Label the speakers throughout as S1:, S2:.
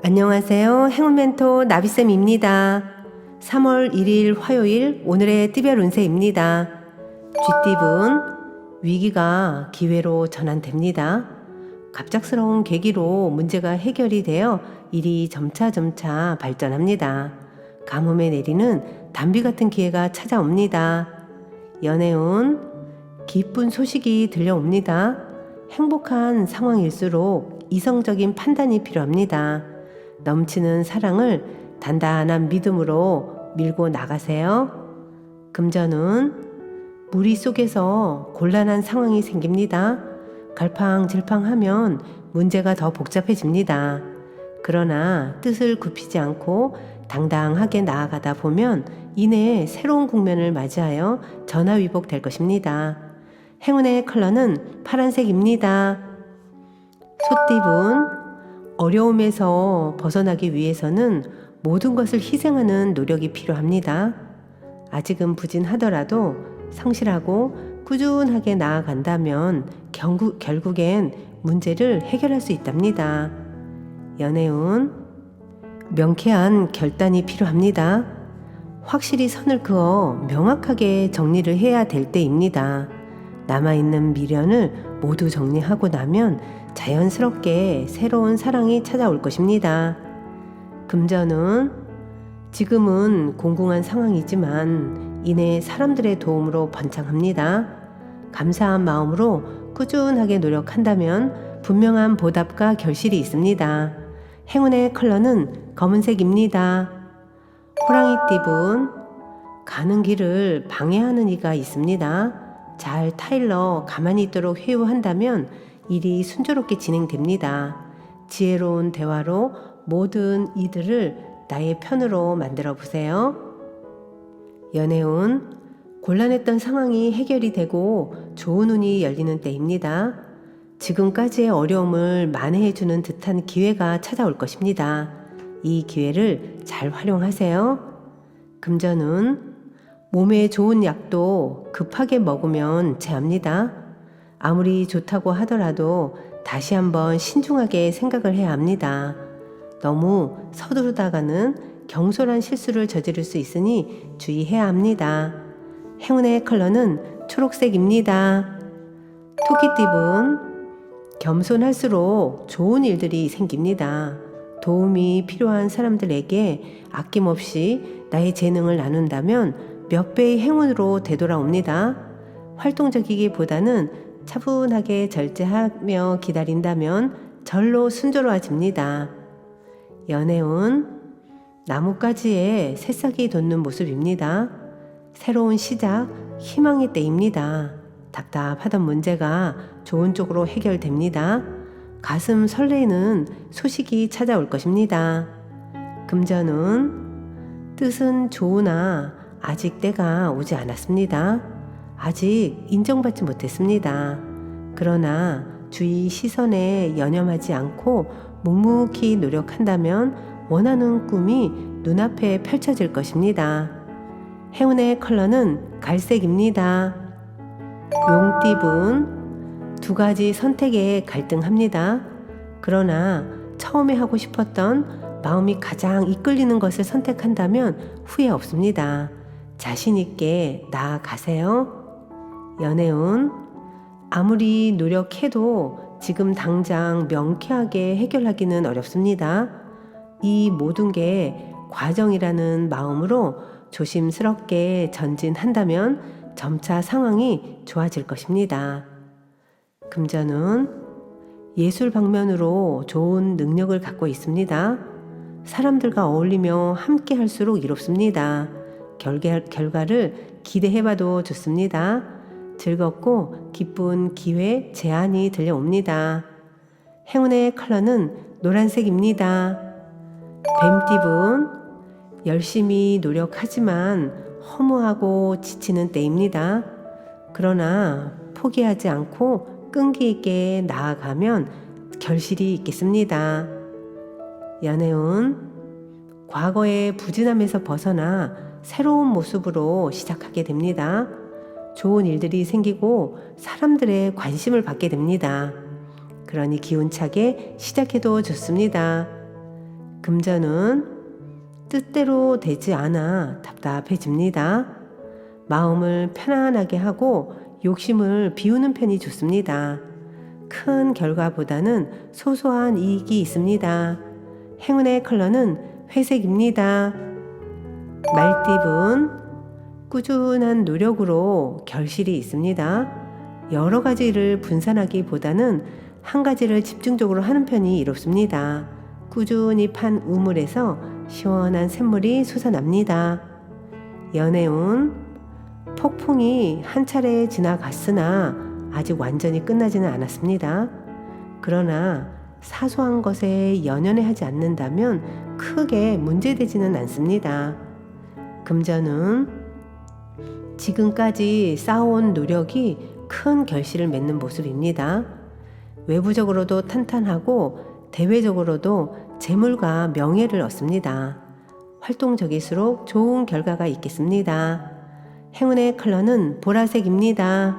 S1: 안녕하세요. 행운멘토 나비쌤입니다. 3월 1일 화요일 오늘의 띠별 운세입니다. 쥐띠분 위기가 기회로 전환됩니다. 갑작스러운 계기로 문제가 해결이 되어 일이 점차 발전합니다. 가뭄에 내리는 단비 같은 기회가 찾아옵니다. 연애운 기쁜 소식이 들려옵니다. 행복한 상황일수록 이성적인 판단이 필요합니다. 넘치는 사랑을 단단한 믿음으로 밀고 나가세요. 금전운 무리 속에서 곤란한 상황이 생깁니다. 갈팡질팡하면 문제가 더 복잡해집니다. 그러나 뜻을 굽히지 않고 당당하게 나아가다 보면 이내 새로운 국면을 맞이하여 전화위복될 것입니다. 행운의 컬러는 파란색입니다. 소띠분 어려움에서 벗어나기 위해서는 모든 것을 희생하는 노력이 필요합니다. 아직은 부진하더라도 성실하고 꾸준하게 나아간다면 결국엔 문제를 해결할 수 있답니다. 연애운 명쾌한 결단이 필요합니다. 확실히 선을 그어 명확하게 정리를 해야 될 때입니다. 남아있는 미련을 모두 정리하고 나면 자연스럽게 새로운 사랑이 찾아올 것입니다. 금전은 지금은 공공한 상황이지만 이내 사람들의 도움으로 번창합니다. 감사한 마음으로 꾸준하게 노력한다면 분명한 보답과 결실이 있습니다. 행운의 컬러는 검은색입니다. 호랑이띠분 가는 길을 방해하는 이가 있습니다. 잘 타일러 가만히 있도록 회유한다면 일이 순조롭게 진행됩니다. 지혜로운 대화로 모든 이들을 나의 편으로 만들어 보세요. 연애운 곤란했던 상황이 해결이 되고 좋은 운이 열리는 때입니다. 지금까지의 어려움을 만회해주는 듯한 기회가 찾아올 것입니다. 이 기회를 잘 활용하세요. 금전운 몸에 좋은 약도 급하게 먹으면 체합니다. 아무리 좋다고 하더라도 다시 한번 신중하게 생각을 해야 합니다. 너무 서두르다가는 경솔한 실수를 저지를 수 있으니 주의해야 합니다. 행운의 컬러는 초록색입니다. 토끼띠분 겸손할수록 좋은 일들이 생깁니다. 도움이 필요한 사람들에게 아낌없이 나의 재능을 나눈다면 몇 배의 행운으로 되돌아옵니다. 활동적이기보다는 차분하게 절제하며 기다린다면 절로 순조로워집니다. 연애운 나뭇가지에 새싹이 돋는 모습입니다. 새로운 시작, 희망의 때입니다. 답답하던 문제가 좋은 쪽으로 해결됩니다. 가슴 설레는 소식이 찾아올 것입니다. 금전운 뜻은 좋으나 아직 때가 오지 않았습니다. 아직 인정받지 못했습니다. 그러나 주위 시선에 연연하지 않고 묵묵히 노력한다면 원하는 꿈이 눈앞에 펼쳐질 것입니다. 행운의 컬러는 갈색입니다. 용띠분 두 가지 선택에 갈등합니다. 그러나 처음에 하고 싶었던 마음이 가장 이끌리는 것을 선택한다면 후회 없습니다. 자신 있게 나아가세요. 연애운 아무리 노력해도 지금 당장 명쾌하게 해결하기는 어렵습니다. 이 모든 게 과정이라는 마음으로 조심스럽게 전진한다면 점차 상황이 좋아질 것입니다. 금전운 예술 방면으로 좋은 능력을 갖고 있습니다. 사람들과 어울리며 함께 할수록 이롭습니다. 결과를 기대해봐도 좋습니다. 즐겁고 기쁜 기회, 제안이 들려옵니다. 행운의 컬러는 노란색입니다. 뱀띠분 열심히 노력하지만 허무하고 지치는 때입니다. 그러나 포기하지 않고 끈기 있게 나아가면 결실이 있겠습니다. 연애운 과거의 부진함에서 벗어나 새로운 모습으로 시작하게 됩니다. 좋은 일들이 생기고 사람들의 관심을 받게 됩니다. 그러니 기운차게 시작해도 좋습니다. 금전은 뜻대로 되지 않아 답답해집니다. 마음을 편안하게 하고 욕심을 비우는 편이 좋습니다. 큰 결과보다는 소소한 이익이 있습니다. 행운의 컬러는 회색입니다. 말띠분, 꾸준한 노력으로 결실이 있습니다. 여러 가지 일을 분산하기보다는 한 가지를 집중적으로 하는 편이 이롭습니다. 꾸준히 판 우물에서 시원한 샘물이 솟아납니다. 연애운, 폭풍이 한 차례 지나갔으나 아직 완전히 끝나지는 않았습니다. 그러나 사소한 것에 연연해 하지 않는다면 크게 문제되지는 않습니다. 금전은 지금까지 쌓아온 노력이 큰 결실을 맺는 모습입니다. 외부적으로도 탄탄하고 대외적으로도 재물과 명예를 얻습니다. 활동적일수록 좋은 결과가 있겠습니다. 행운의 컬러는 보라색입니다.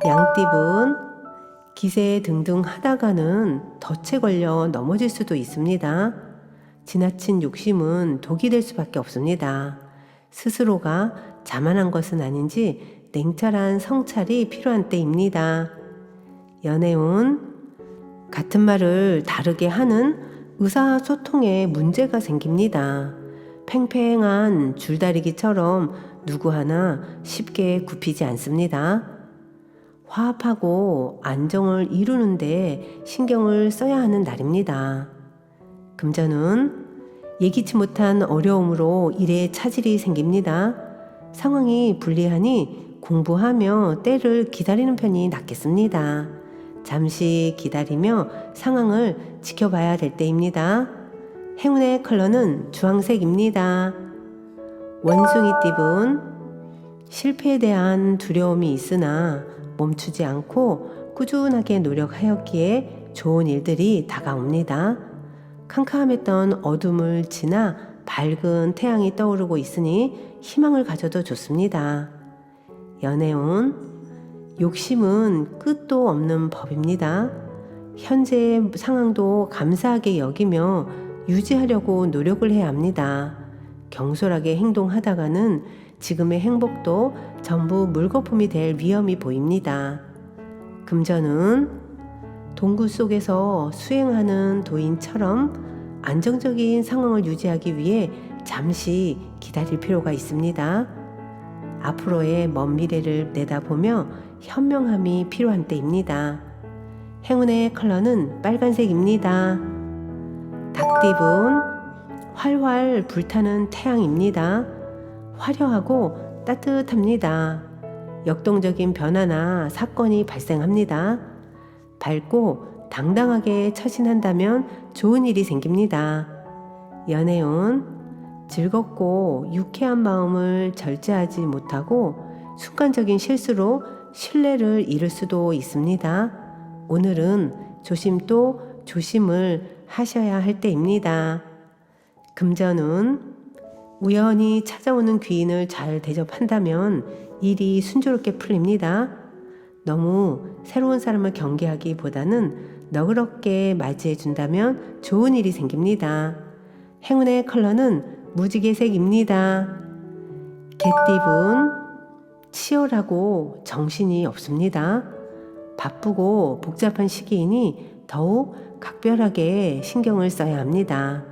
S1: 양띠분, 기세 등등 하다가는 덫에 걸려 넘어질 수도 있습니다. 지나친 욕심은 독이 될 수밖에 없습니다. 스스로가 자만한 것은 아닌지 냉철한 성찰이 필요한 때입니다. 연애운, 같은 말을 다르게 하는 의사소통에 문제가 생깁니다. 팽팽한 줄다리기처럼 누구 하나 쉽게 굽히지 않습니다. 화합하고 안정을 이루는데 신경을 써야 하는 날입니다. 금전은 예기치 못한 어려움으로 일에 차질이 생깁니다. 상황이 불리하니 공부하며 때를 기다리는 편이 낫겠습니다. 잠시 기다리며 상황을 지켜봐야 될 때입니다. 행운의 컬러는 주황색입니다. 원숭이띠분, 실패에 대한 두려움이 있으나 멈추지 않고 꾸준하게 노력하였기에 좋은 일들이 다가옵니다. 캄캄했던 어둠을 지나 밝은 태양이 떠오르고 있으니 희망을 가져도 좋습니다. 연애운, 욕심은 끝도 없는 법입니다. 현재의 상황도 감사하게 여기며 유지하려고 노력을 해야 합니다. 경솔하게 행동하다가는 지금의 행복도 전부 물거품이 될 위험이 보입니다. 금전은 동굴 속에서 수행하는 도인처럼 안정적인 상황을 유지하기 위해 잠시 기다릴 필요가 있습니다. 앞으로의 먼 미래를 내다보며 현명함이 필요한 때입니다. 행운의 컬러는 빨간색입니다. 닭띠분, 활활 불타는 태양입니다. 화려하고 따뜻합니다. 역동적인 변화나 사건이 발생합니다. 밝고 당당하게 처신한다면 좋은 일이 생깁니다. 연애운, 즐겁고 유쾌한 마음을 절제하지 못하고 순간적인 실수로 신뢰를 잃을 수도 있습니다. 오늘은 조심 또 조심을 하셔야 할 때입니다. 금전운, 우연히 찾아오는 귀인을 잘 대접한다면 일이 순조롭게 풀립니다. 너무 새로운 사람을 경계하기보다는 너그럽게 맞이해 준다면 좋은 일이 생깁니다. 행운의 컬러는 무지개색입니다. 개띠분, 치열하고 정신이 없습니다. 바쁘고 복잡한 시기이니 더욱 각별하게 신경을 써야 합니다.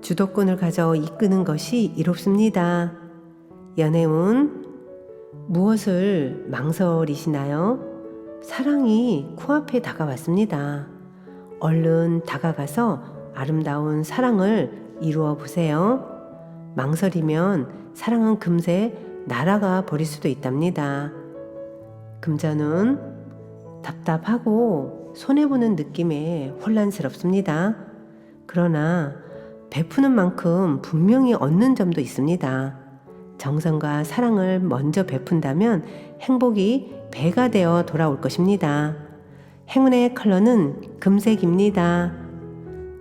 S1: 주도권을 가져 이끄는 것이 이롭습니다. 연애운, 무엇을 망설이시나요? 사랑이 코앞에 다가왔습니다. 얼른 다가가서 아름다운 사랑을 이루어 보세요. 망설이면 사랑은 금세 날아가 버릴 수도 있답니다. 금전은 답답하고 손해보는 느낌에 혼란스럽습니다. 그러나 베푸는 만큼 분명히 얻는 점도 있습니다. 정성과 사랑을 먼저 베푼다면 행복이 배가 되어 돌아올 것입니다. 행운의 컬러는 금색입니다.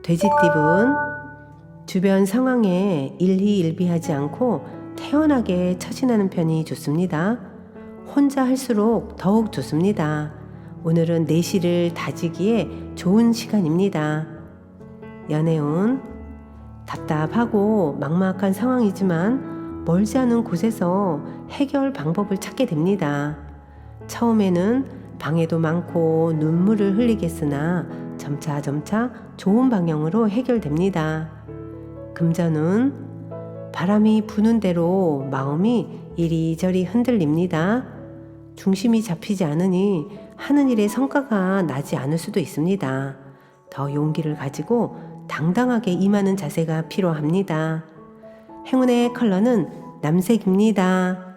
S1: 돼지띠분, 주변 상황에 일희일비하지 않고 태연하게 처신하는 편이 좋습니다. 혼자 할수록 더욱 좋습니다. 오늘은 내실을 다지기에 좋은 시간입니다. 연애운, 답답하고 막막한 상황이지만 멀지 않은 곳에서 해결 방법을 찾게 됩니다. 처음에는 방해도 많고 눈물을 흘리겠으나 점차 좋은 방향으로 해결됩니다. 금전은 바람이 부는 대로 마음이 이리저리 흔들립니다. 중심이 잡히지 않으니 하는 일의 성과가 나지 않을 수도 있습니다. 더 용기를 가지고 당당하게 임하는 자세가 필요합니다. 행운의 컬러는 남색입니다.